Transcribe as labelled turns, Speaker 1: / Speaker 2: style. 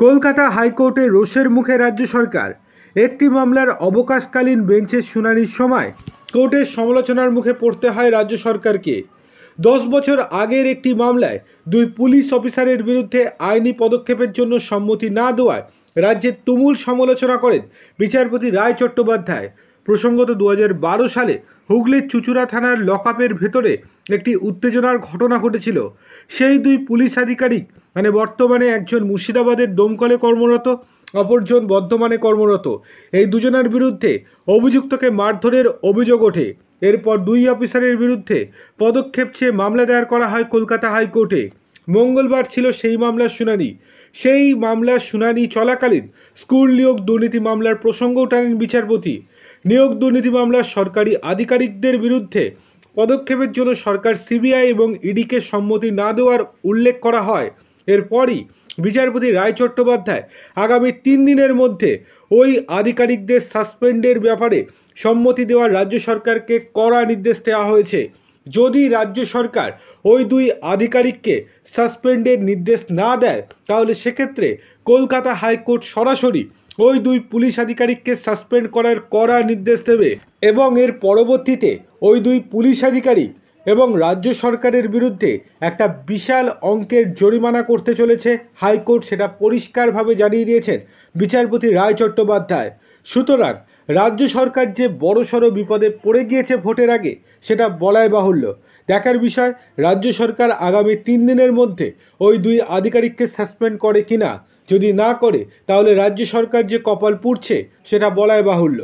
Speaker 1: কলকাতা হাইকোর্টে রোষের মুখে রাজ্য সরকার। একটি মামলার অবকাশকালীন বেঞ্চের শুনানির সময় কোর্টের সমালোচনার মুখে পড়তে হয় রাজ্য সরকারকে। 10 বছর আগের একটি মামলায় দুই পুলিশ অফিসারের বিরুদ্ধে আইনি পদক্ষেপের জন্য সম্মতি না দেওয়ায় রাজ্যের তুমুল সমালোচনা করেন বিচারপতি রায় চট্টোপাধ্যায়। প্রসঙ্গত 2012 সালে হুগলির চুঁচুড়া থানার লকআপের ভেতরে একটি উত্তেজনার ঘটনা ঘটেছিল। সেই দুই পুলিশ আধিকারিক বর্তমানে একজন মুর্শিদাবাদের দমকলে কর্মরত, অপরজন বর্ধমানে কর্মরত, এই দুজনের বিরুদ্ধে অভিযুক্তকে মারধরের অভিযোগ ওঠে। এরপর দুই অফিসারের বিরুদ্ধে পদক্ষেপ চেয়ে মামলা দায়ের করা হয় কলকাতা হাইকোর্টে। মঙ্গলবার ছিল সেই মামলার শুনানি। সেই মামলার শুনানি চলাকালীন স্কুল নিয়োগ দুর্নীতি মামলার প্রসঙ্গও টানেন বিচারপতি। নিয়োগ দুর্নীতি মামলার সরকারি আধিকারিকদের বিরুদ্ধে পদক্ষেপের জন্য সরকার সিবিআই এবং ইডিকে সম্মতি না দেওয়ার উল্লেখ করা হয়। এরপরই বিচারপতি রায় চট্টোপাধ্যায় আগামী 3 দিনের মধ্যে ওই আধিকারিকদের সাসপেন্ডের ব্যাপারে সম্মতি দেওয়ার রাজ্য সরকারকে কড়া নির্দেশ দেওয়া হয়েছে। যদি রাজ্য সরকার ওই দুই আধিকারিককে সাসপেন্ডের নির্দেশ না দেয়, তাহলে সেক্ষেত্রে কলকাতা হাইকোর্ট সরাসরি ওই দুই পুলিশ আধিকারিককে সাসপেন্ড করার কড়া নির্দেশ দেবে এবং এর পরবর্তীতে ওই দুই পুলিশ আধিকারিক এবং রাজ্য সরকারের বিরুদ্ধে একটা বিশাল অঙ্কের জরিমানা করতে চলেছে হাইকোর্ট, সেটা পরিষ্কারভাবে জানিয়ে দিয়েছেন বিচারপতি রায় চট্টোপাধ্যায়। সুতরাং রাজ্য সরকার যে বড়সড় বিপদে পড়ে গিয়েছে ভোটের আগে, সেটা বলাই বাহুল্য। দেখার বিষয় রাজ্য সরকার আগামী 3 দিনের মধ্যে ওই দুই আধিকারিককে সাসপেন্ড করে কিনা। যদি না করে, তাহলে রাজ্য সরকার যে কপাল পুড়ছে সেটা বলাই বাহুল্য।